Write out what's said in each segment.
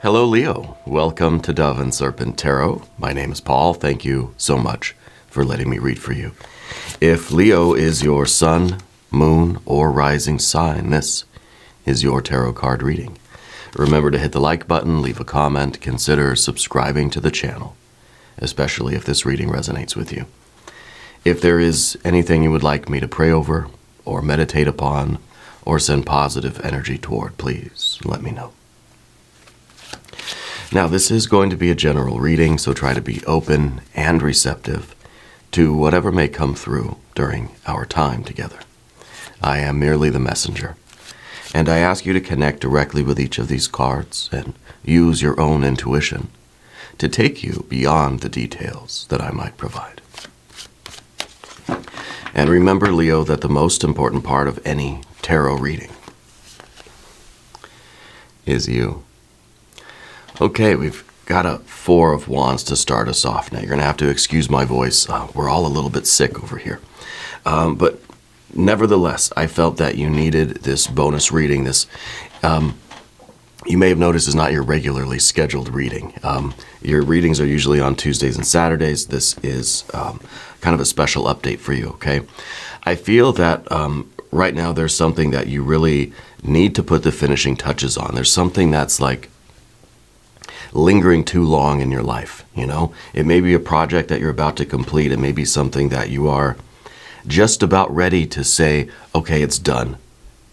Hello, Leo. Welcome to Dove and Serpent Tarot. My name is Paul. Thank you so much for letting me read for you. If Leo is your sun, moon, or rising sign, this is your tarot card reading. Remember to hit the like button, leave a comment, consider subscribing to the channel, especially if this reading resonates with you. If there is anything you would like me to pray over, or meditate upon, or send positive energy toward, please let me know. Now, this is going to be a general reading, so try to be open and receptive to whatever may come through during our time together. I am merely the messenger, and I ask you to connect directly with each of these cards and use your own intuition to take you beyond the details that I might provide. And remember, Leo, that the most important part of any tarot reading is you. Okay, we've got a Four of Wands to start us off. Now, you're going to have to excuse my voice. We're all a little bit sick over here. But nevertheless, I felt that you needed this bonus reading. This, you may have noticed, is not your regularly scheduled reading. Your readings are usually on Tuesdays and Saturdays. This is kind of a special update for you, okay? I feel that right now there's something that you really need to put the finishing touches on. There's something that's like lingering too long in your life, you know? It may be a project that you're about to complete. It may be something that you are just about ready to say, okay, it's done,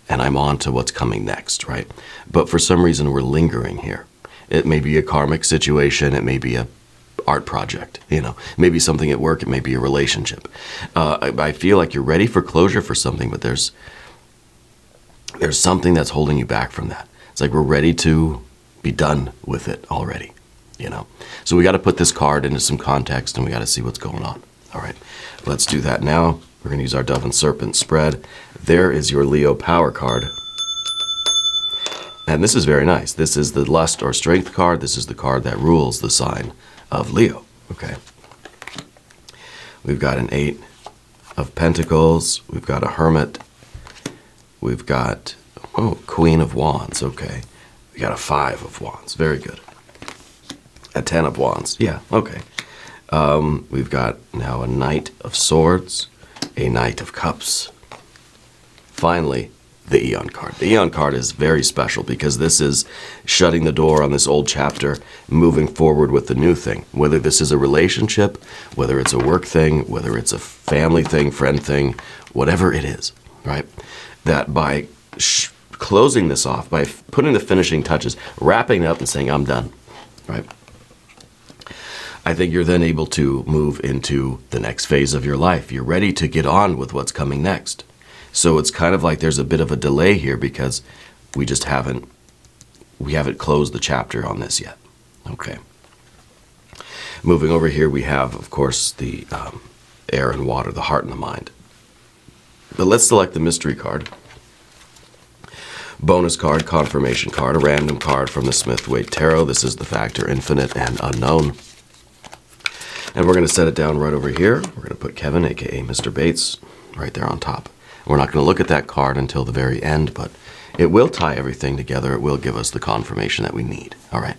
and I'm on to what's coming next, right? But for some reason, we're lingering here. It may be a karmic situation. It may be a art project, you know? It may be something at work. It may be a relationship. I feel like you're ready for closure for something, but there's something that's holding you back from that. It's like we're ready to be done with it already, you know? So we got to put this card into some context, and we got to see what's going on. All right, let's do that now. We're going to use our Dove and Serpent spread. There is your Leo power card. And this is very nice. This is the Lust or Strength card. This is the card that rules the sign of Leo, okay? We've got an Eight of Pentacles. We've got a Hermit. We've got, Queen of Wands, okay. We got a Five of Wands, very good. A Ten of Wands, yeah, okay. We've got now a Knight of Swords, a Knight of Cups. Finally, the Eon card. The Eon card is very special because this is shutting the door on this old chapter, moving forward with the new thing. Whether this is a relationship, whether it's a work thing, whether it's a family thing, friend thing, whatever it is, right? That by closing this off, by putting the finishing touches, wrapping it up and saying, I'm done, right? I think you're then able to move into the next phase of your life. You're ready to get on with what's coming next. So it's kind of like there's a bit of a delay here because we just haven't closed the chapter on this yet. Okay. Moving over here, we have, of course, the air and water, the heart and the mind. But let's select the mystery card. Bonus card, confirmation card, a random card from the Smith-Waite Tarot. This is the factor infinite and unknown. And we're going to set it down right over here. We're going to put Kevin, aka Mr. Bates, right there on top. We're not going to look at that card until the very end, but it will tie everything together. It will give us the confirmation that we need. All right.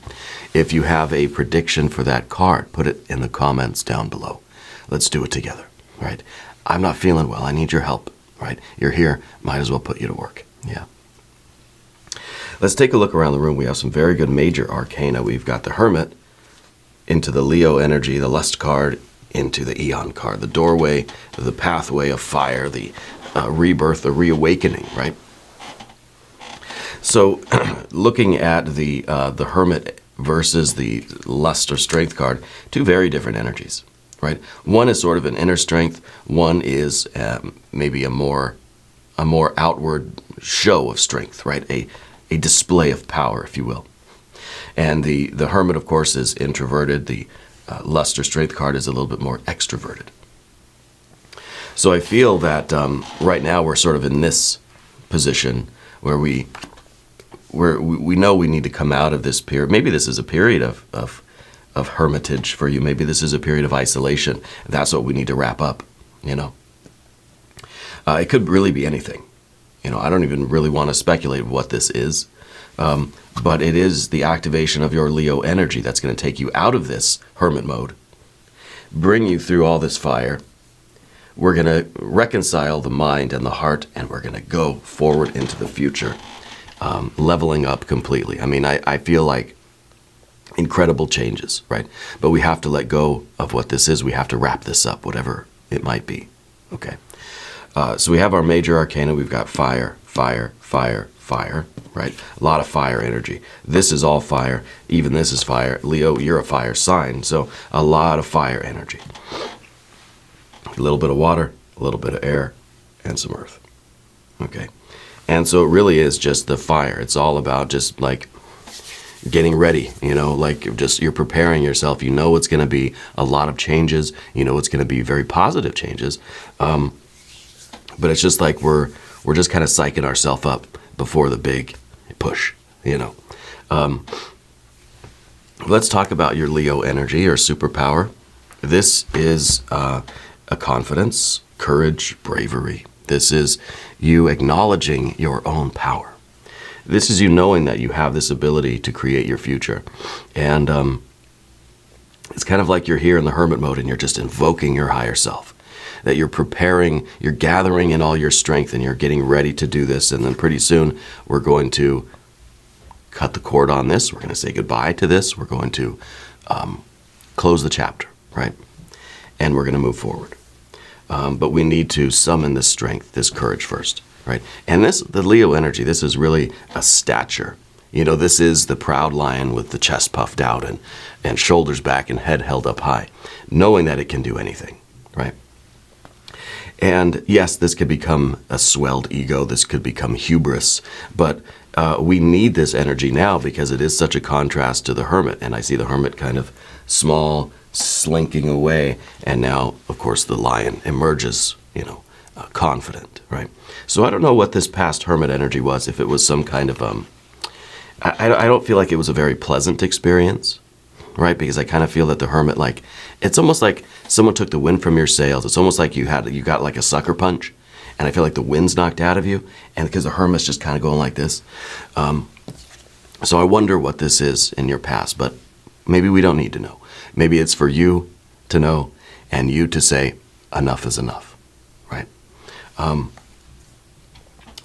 If you have a prediction for that card, put it in the comments down below. Let's do it together, right? I'm not feeling well. I need your help, right? You're here. Might as well put you to work. Yeah. Let's take a look around the room. We have some very good major arcana. We've got the Hermit into the Leo energy, the Lust card into the Eon card, the doorway, the pathway of fire, the rebirth, the reawakening, right? So looking at the Hermit versus the Lust or Strength card, two very different energies, right? One is sort of an inner strength. One is maybe a more outward show of strength, right? A display of power, if you will. And the Hermit, of course, is introverted. The Lust or Strength card is a little bit more extroverted. So I feel that right now we're sort of in this position where we know we need to come out of this period. Maybe this is a period of hermitage for you. Maybe this is a period of isolation. That's what we need to wrap up, you know. It could really be anything. I don't even really want to speculate what this is, but it is the activation of your Leo energy that's going to take you out of this hermit mode, bring you through all this fire. We're going to reconcile the mind and the heart, and we're going to go forward into the future, leveling up completely. I mean, I feel like incredible changes, right? But we have to let go of what this is. We have to wrap this up, whatever it might be. Okay. So we have our major arcana. We've got fire, fire, fire, fire, right? A lot of fire energy. This is all fire. Even this is fire. Leo, you're a fire sign, so a lot of fire energy. A little bit of water, a little bit of air, and some earth. Okay. And so it really is just the fire. It's all about just like getting ready, like just you're preparing yourself. You know it's going to be a lot of changes. You know it's going to be very positive changes. But it's just like we're just kind of psyching ourselves up before the big push, Let's talk about your Leo energy or superpower. This is a confidence, courage, bravery. This is you acknowledging your own power. This is you knowing that you have this ability to create your future. And it's kind of like you're here in the hermit mode and you're just invoking your higher self. That you're preparing, you're gathering in all your strength and you're getting ready to do this. And then pretty soon we're going to cut the cord on this. We're going to say goodbye to this. We're going to close the chapter, right? And we're going to move forward. But we need to summon this strength, this courage first, right? And the Leo energy, this is really a stature. This is the proud lion with the chest puffed out and shoulders back and head held up high, knowing that it can do anything, right? And yes, this could become a swelled ego. This could become hubris. But we need this energy now because it is such a contrast to the hermit. And I see the hermit kind of small, slinking away. And now, of course, the lion emerges, confident, right? So I don't know what this past hermit energy was. If it was some kind of, I don't feel like it was a very pleasant experience. Right? Because I kind of feel that the hermit, it's almost like someone took the wind from your sails. It's almost like you got like a sucker punch, and I feel like the wind's knocked out of you, and because the hermit's just kind of going like this. So I wonder what this is in your past, but maybe we don't need to know. Maybe it's for you to know, and you to say, enough is enough, right?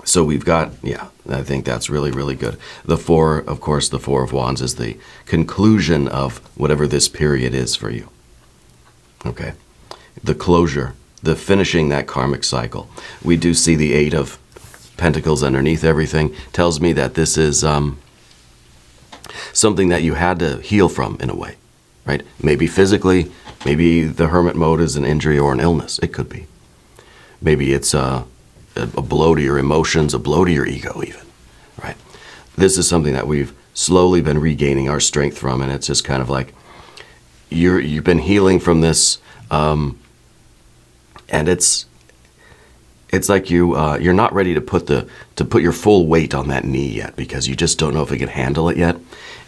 So we've got, I think that's really, really good. The Four of Wands is the conclusion of whatever this period is for you. Okay. The closure, the finishing that karmic cycle. We do see the Eight of Pentacles underneath everything. Tells me that this is something that you had to heal from in a way, right? Maybe physically, maybe the hermit mode is an injury or an illness. It could be. Maybe it's a blow to your emotions, a blow to your ego even, right? This is something that we've slowly been regaining our strength from, and it's just kind of like you've been healing from this, and it's like you're not ready to put your full weight on that knee yet because you just don't know if it can handle it yet,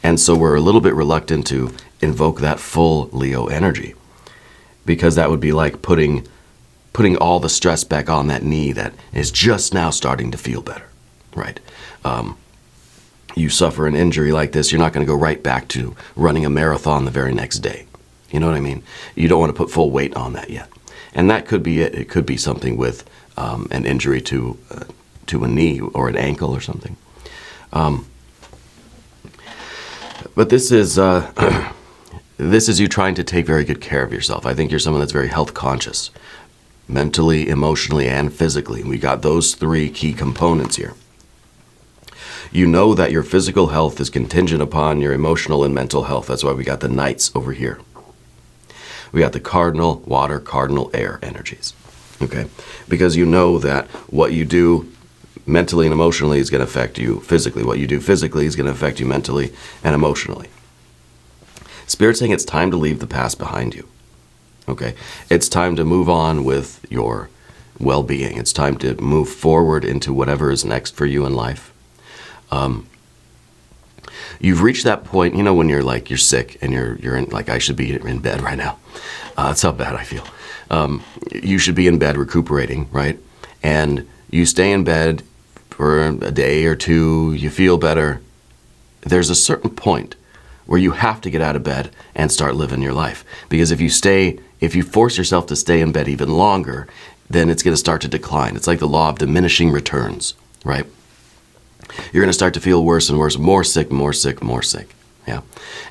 and so we're a little bit reluctant to invoke that full Leo energy because that would be like putting all the stress back on that knee that is just now starting to feel better, right? You suffer an injury like this, you're not going to go right back to running a marathon the very next day. You know what I mean? You don't want to put full weight on that yet. And that could be it. It could be something with an injury to a knee or an ankle or something. But this is you trying to take very good care of yourself. I think you're someone that's very health conscious. Mentally, emotionally, and physically. We got those three key components here. You know that your physical health is contingent upon your emotional and mental health. That's why we got the knights over here. We got the cardinal water, cardinal air energies. Okay? Because you know that what you do mentally and emotionally is going to affect you physically. What you do physically is going to affect you mentally and emotionally. Spirit's saying it's time to leave the past behind you. Okay, it's time to move on with your well-being. It's time to move forward into whatever is next for you in life. You've reached that point, when you're sick and you're in, I should be in bed right now. That's how bad I feel. You should be in bed recuperating, right? And you stay in bed for a day or two, you feel better. There's a certain point where you have to get out of bed and start living your life. Because if you force yourself to stay in bed even longer, then it's going to start to decline. It's like the law of diminishing returns, right? You're going to start to feel worse and worse, more sick, more sick, more sick. Yeah.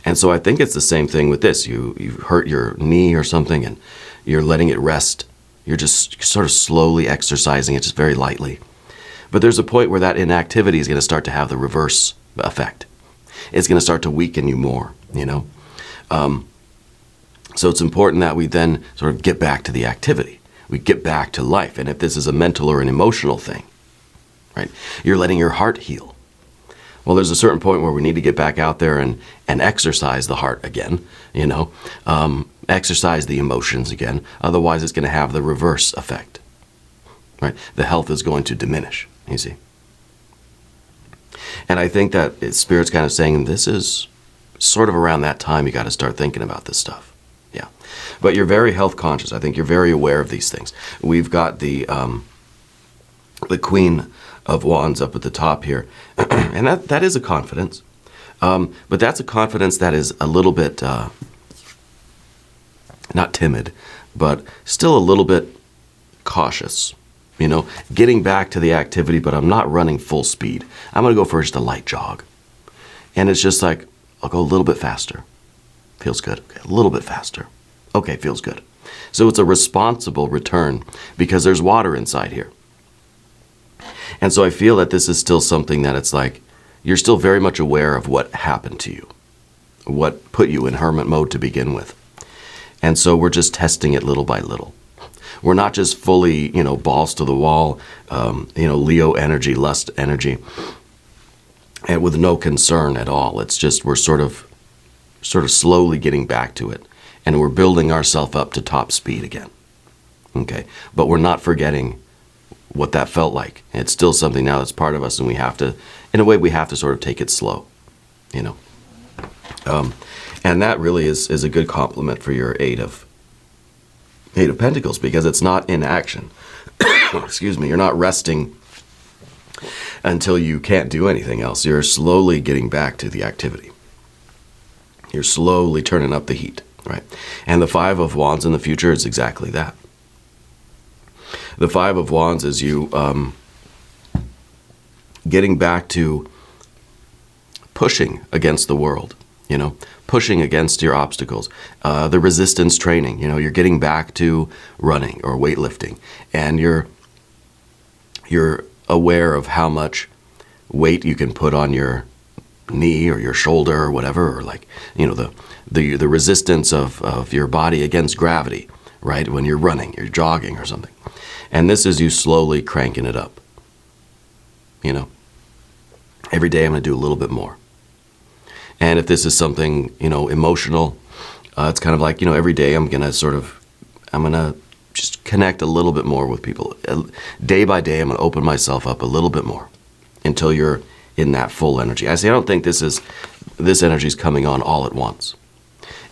And so I think it's the same thing with this. You hurt your knee or something and you're letting it rest. You're just sort of slowly exercising it, just very lightly. But there's a point where that inactivity is going to start to have the reverse effect. It's going to start to weaken you more, you know. So it's important that we then sort of get back to the activity. We get back to life. And if this is a mental or an emotional thing, right, you're letting your heart heal. Well, there's a certain point where we need to get back out there and exercise the heart again, you know, exercise the emotions again. Otherwise, it's going to have the reverse effect, right? The health is going to diminish, you see. And I think that Spirit's kind of saying this is sort of around that time you got to start thinking about this stuff. Yeah. But you're very health conscious. I think you're very aware of these things. We've got the Queen of Wands up at the top here. And that is a confidence. But that's a confidence that is a little bit, not timid, but still a little bit cautious. You know, getting back to the activity, but I'm not running full speed. I'm going to go for just a light jog. And it's just like, I'll go a little bit faster. Feels good. Okay, a little bit faster. Okay, feels good. So it's a responsible return because there's water inside here. And so I feel that this is still something that it's like, you're still very much aware of what happened to you, what put you in hermit mode to begin with. And so we're just testing it little by little. We're not just fully, you know, balls to the wall, you know, Leo energy, lust energy, and with no concern at all. It's just we're sort of slowly getting back to it, and we're building ourselves up to top speed again. Okay, but we're not forgetting what that felt like. It's still something now that's part of us, and we have to, in a way, we have to sort of take it slow, you know. And that really is a good compliment for your Eight of Pentacles, because it's not in action. Excuse me. You're not resting until you can't do anything else. You're slowly getting back to the activity. You're slowly turning up the heat, right? And the Five of Wands in the future is exactly that. The Five of Wands is you getting back to pushing against the world, you know, pushing against your obstacles, the resistance training, you know, you're getting back to running or weightlifting, and you're aware of how much weight you can put on your knee or your shoulder or whatever, or like, you know, the resistance of your body against gravity, right? When you're running, you're jogging or something. And this is you slowly cranking it up, you know. Every day I'm going to do a little bit more. And if this is something, you know, emotional, it's kind of like, you know, every day I'm going to just connect a little bit more with people. Day by day, I'm going to open myself up a little bit more until you're in that full energy. I don't think this energy is coming on all at once.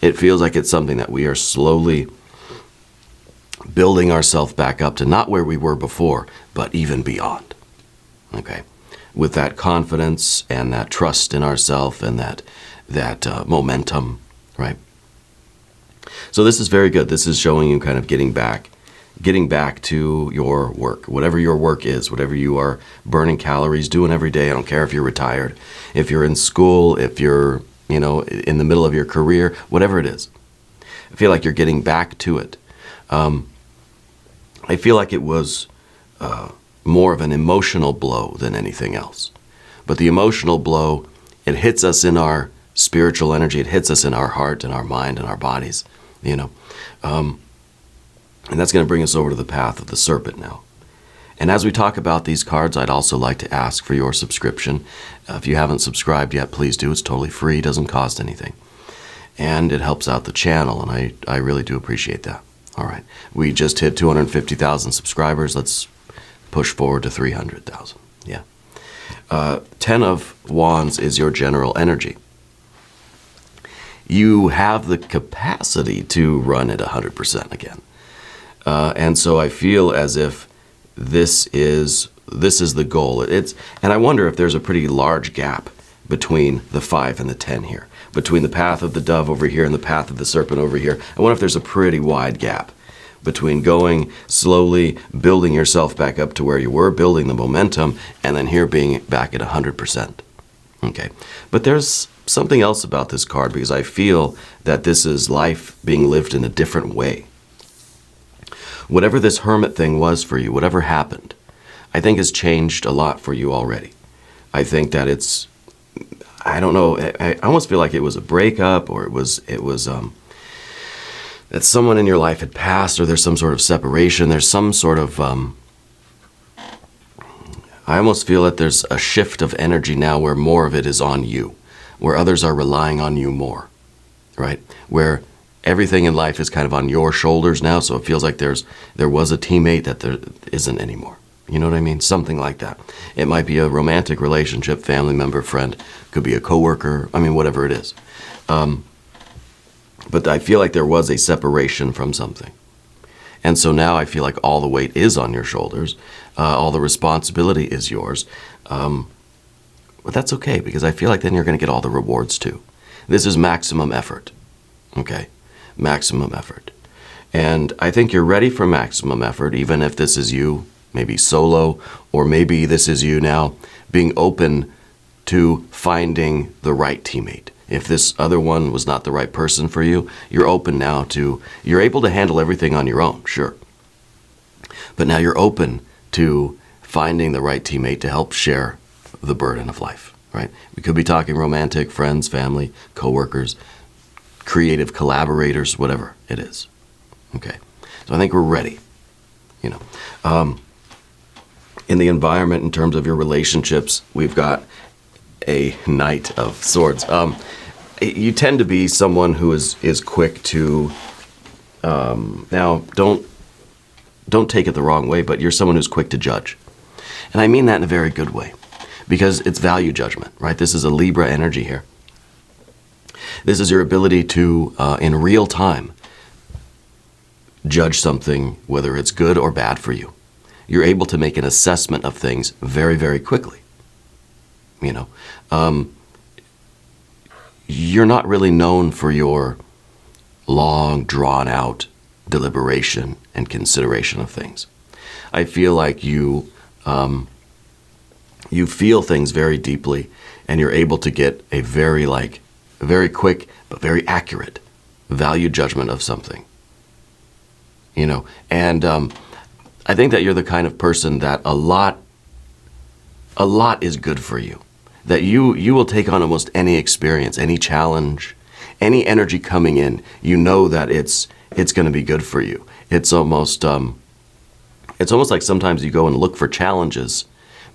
It feels like it's something that we are slowly building ourselves back up to, not where we were before, but even beyond. Okay. With that confidence and that trust in ourselves and that momentum, right? So this is very good. This is showing you kind of getting back to your work, whatever your work is, whatever you are burning calories, doing every day. I don't care if you're retired, if you're in school, if you're, you know, in the middle of your career, whatever it is. I feel like you're getting back to it. I feel like it was more of an emotional blow than anything else. But the emotional blow, it hits us in our spiritual energy. It hits us in our heart and our mind and our bodies, you know. And that's going to bring us over to the path of the serpent now. And as we talk about these cards, I'd also like to ask for your subscription. If you haven't subscribed yet, please do. It's totally free. It doesn't cost anything. And it helps out the channel, and I really do appreciate that. All right. We just hit 250,000 subscribers. Let's push forward to 300,000. Yeah. 10 of Wands is your general energy. You have the capacity to run at 100% again. And so I feel as if this is this is the goal. And I wonder if there's a pretty large gap between the 5 and the 10 here, between the path of the dove over here and the path of the serpent over here. I wonder if there's a pretty wide gap between going slowly, building yourself back up to where you were, building the momentum, and then here being back at 100%. Okay, but there's something else about this card, because I feel that this is life being lived in a different way. Whatever this hermit thing was for you, whatever happened, I think has changed a lot for you already. I think that it's, I don't know, I almost feel like it was a breakup, or it was that someone in your life had passed, or there's some sort of separation, there's some sort of, I almost feel that there's a shift of energy now where more of it is on you, where others are relying on you more, right? Where everything in life is kind of on your shoulders now, so it feels like there was a teammate that there isn't anymore. You know what I mean? Something like that. It might be a romantic relationship, family member, friend, could be a coworker, I mean, whatever it is. But I feel like there was a separation from something. And so now I feel like all the weight is on your shoulders. All the responsibility is yours. But that's okay, because I feel like then you're going to get all the rewards too. This is maximum effort. Okay? Maximum effort. And I think you're ready for maximum effort, even if this is you, maybe solo, or maybe this is you now being open to finding the right teammate. If this other one was not the right person for you, you're open now to, you're able to handle everything on your own, sure. But now you're open to finding the right teammate to help share the burden of life, right? We could be talking romantic, friends, family, coworkers, creative collaborators, whatever it is. Okay, so I think we're ready, you know. In the environment, in terms of your relationships, we've got a Knight of Swords. You tend to be someone who is quick to, now don't take it the wrong way, but you're someone who's quick to judge. And I mean that in a very good way, because it's value judgment, right? This is a Libra energy here. This is your ability to, in real time, judge something, whether it's good or bad for you. You're able to make an assessment of things very, very quickly. You know, you're not really known for your long, drawn-out deliberation and consideration of things. I feel like you feel things very deeply, and you're able to get a very quick but very accurate value judgment of something. You know, and I think that you're the kind of person that a lot is good for you. That you will take on almost any experience, any challenge, any energy coming in. You know that it's going to be good for you. It's almost like sometimes you go and look for challenges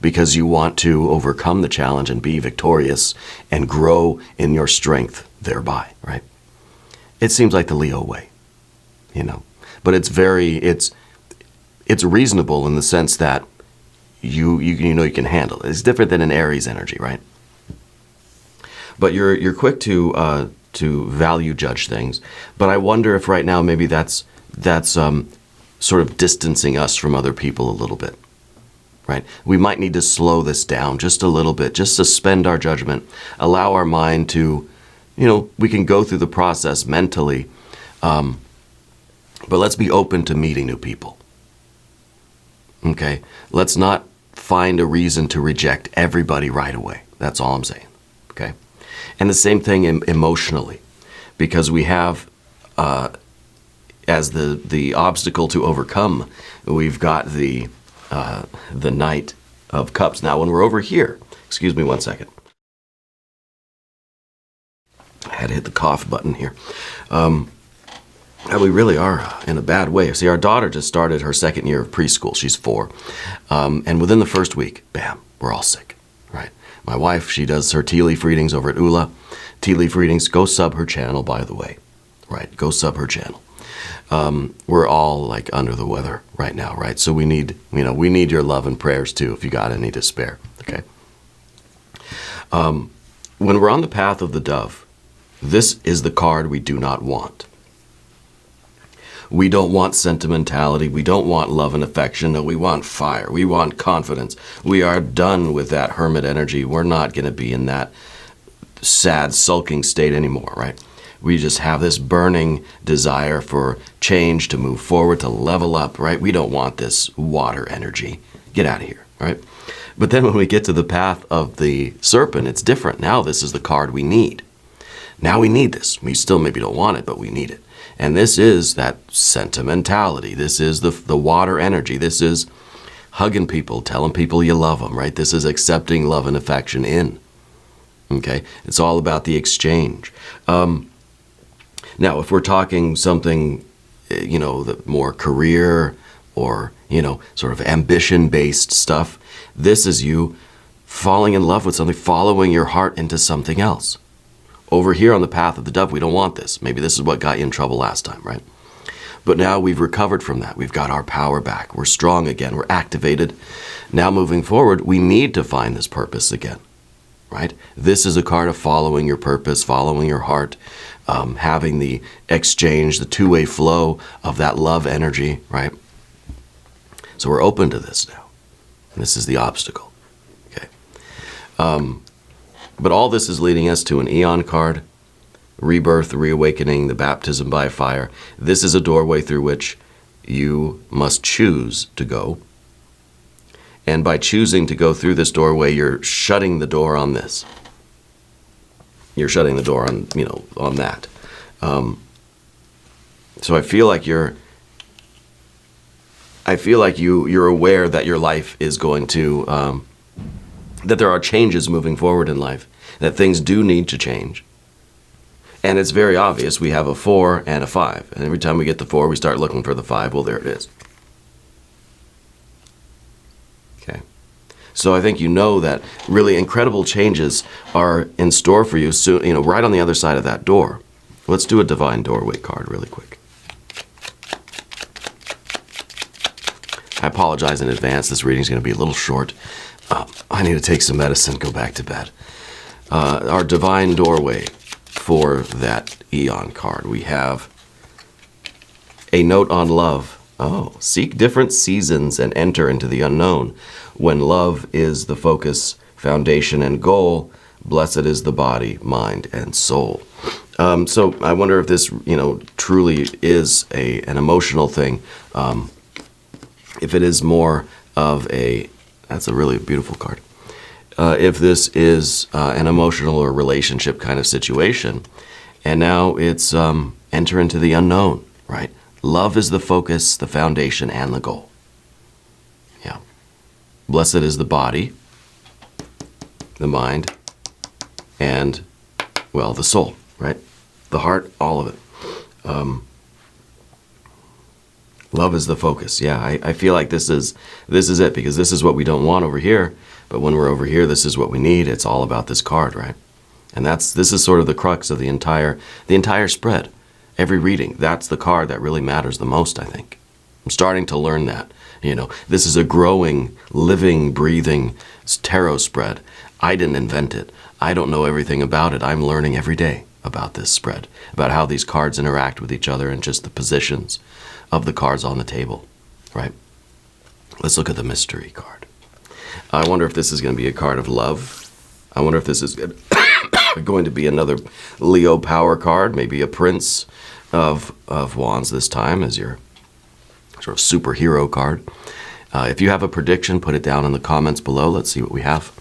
because you want to overcome the challenge and be victorious and grow in your strength thereby, right? It seems like the Leo way, you know. But it's reasonable in the sense that you know you can handle it. It's different than an Aries energy, right? But you're quick to value judge things. But I wonder if right now maybe that's sort of distancing us from other people a little bit, right? We might need to slow this down just a little bit, just suspend our judgment, allow our mind to, you know, we can go through the process mentally, but let's be open to meeting new people. Okay? Let's not find a reason to reject everybody right away. That's all I'm saying. Okay? And the same thing emotionally, because we have, as the obstacle to overcome, we've got the Knight of Cups. Now, when we're over here, excuse me one second. I had to hit the cough button here. We really are in a bad way. See, our daughter just started her second year of preschool. She's 4. And within the first week, bam, we're all sick, right? My wife, she does her tea leaf readings over at Ula. Tea leaf readings, go sub her channel, by the way, right? Go sub her channel. We're all like under the weather right now, right? So we need your love and prayers too, if you got any to spare, okay? When we're on the path of the dove, this is the card we do not want. We don't want sentimentality. We don't want love and affection. No, we want fire. We want confidence. We are done with that hermit energy. We're not going to be in that sad, sulking state anymore, right? We just have this burning desire for change, to move forward, to level up, right? We don't want this water energy. Get out of here, right? But then when we get to the path of the serpent, it's different. Now this is the card we need. Now we need this. We still maybe don't want it, but we need it. And this is that sentimentality. This is the water energy. This is hugging people, telling people you love them, right? This is accepting love and affection in. Okay? It's all about the exchange. Now, if we're talking something, the more career or, sort of ambition-based stuff, this is you falling in love with something, following your heart into something else. Over here on the path of the dove, we don't want this. Maybe this is what got you in trouble last time, right? But now we've recovered from that. We've got our power back. We're strong again. We're activated. Now moving forward, we need to find this purpose again, right? This is a card of following your purpose, following your heart, having the exchange, the two-way flow of that love energy, right? So we're open to this now. This is the obstacle, okay? But all this is leading us to an Eon card, rebirth, the reawakening, the baptism by fire. This is a doorway through which you must choose to go. And by choosing to go through this doorway, you're shutting the door on this. You're shutting the door on, on that. So I feel like you're aware that your life is going to, that there are changes moving forward in life, that things do need to change. And it's very obvious. We have a 4 and a 5. And every time we get the 4, we start looking for the 5. Well, there it is. Okay. So I think that really incredible changes are in store for you soon, right on the other side of that door. Let's do a divine doorway card really quick. I apologize in advance. This reading is going to be a little short. I need to take some medicine, go back to bed. Our divine doorway for that Eon card. We have a note on love. Oh, seek different seasons and enter into the unknown. When love is the focus, foundation, and goal, blessed is the body, mind, and soul. So I wonder if this, truly is an emotional thing. If it is more of that's a really beautiful card. If this is an emotional or relationship kind of situation, and now it's enter into the unknown, right? Love is the focus, the foundation, and the goal. Yeah. Blessed is the body, the mind, and, the soul, right? The heart, all of it. Love is the focus. Yeah, I feel like this is it, because this is what we don't want over here. But when we're over here, this is what we need. It's all about this card, right? And this is sort of the crux of the entire spread. Every reading, that's the card that really matters the most, I think. I'm starting to learn that. This is a growing, living, breathing tarot spread. I didn't invent it. I don't know everything about it. I'm learning every day about this spread, about how these cards interact with each other and just the positions of the cards on the table, right? Let's look at the mystery card. I wonder if this is going to be a card of love. I wonder if this is going to be another Leo power card, maybe a Prince of Wands this time as your sort of superhero card. If you have a prediction, put it down in the comments below. Let's see what we have.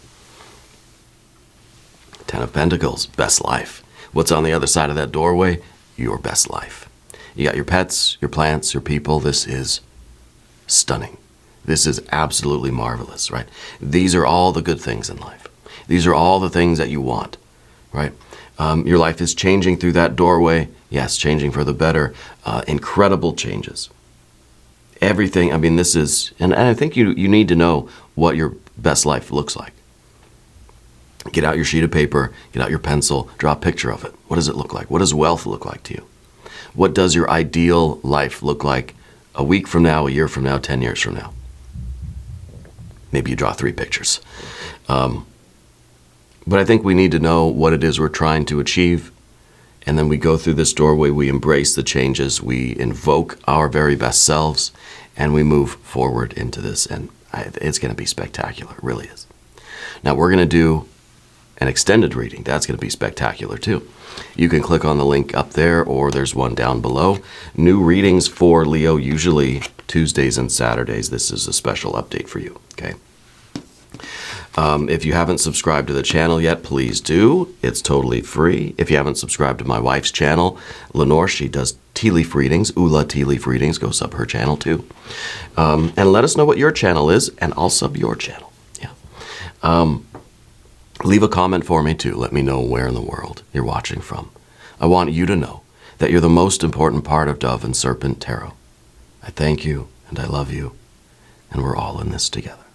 10 of Pentacles, best life. What's on the other side of that doorway? Your best life. You got your pets, your plants, your people. This is stunning. This is absolutely marvelous, right? These are all the good things in life. These are all the things that you want, right? Your life is changing through that doorway. Yes, changing for the better. Incredible changes. Everything, this is, and I think you need to know what your best life looks like. Get out your sheet of paper, get out your pencil, draw a picture of it. What does it look like? What does wealth look like to you? What does your ideal life look like a week from now, a year from now, 10 years from now? Maybe you draw 3 pictures. But I think we need to know what it is we're trying to achieve And then we go through this doorway, we embrace the changes, we invoke our very best selves, and we move forward into this. And it's going to be spectacular. It really is. Now, we're going to do an extended reading. That's going to be spectacular, too. You can click on the link up there, or there's one down below. New readings for Leo, usually Tuesdays and Saturdays. This is a special update for you, okay? If you haven't subscribed to the channel yet, please do. It's totally free. If you haven't subscribed to my wife's channel, Lenore, she does tea leaf readings, Ula tea leaf readings. Go sub her channel too. And let us know what your channel is, and I'll sub your channel. Yeah. Leave a comment for me too. Let me know where in the world you're watching from. I want you to know that you're the most important part of Dove and Serpent Tarot. I thank you, and I love you, and we're all in this together.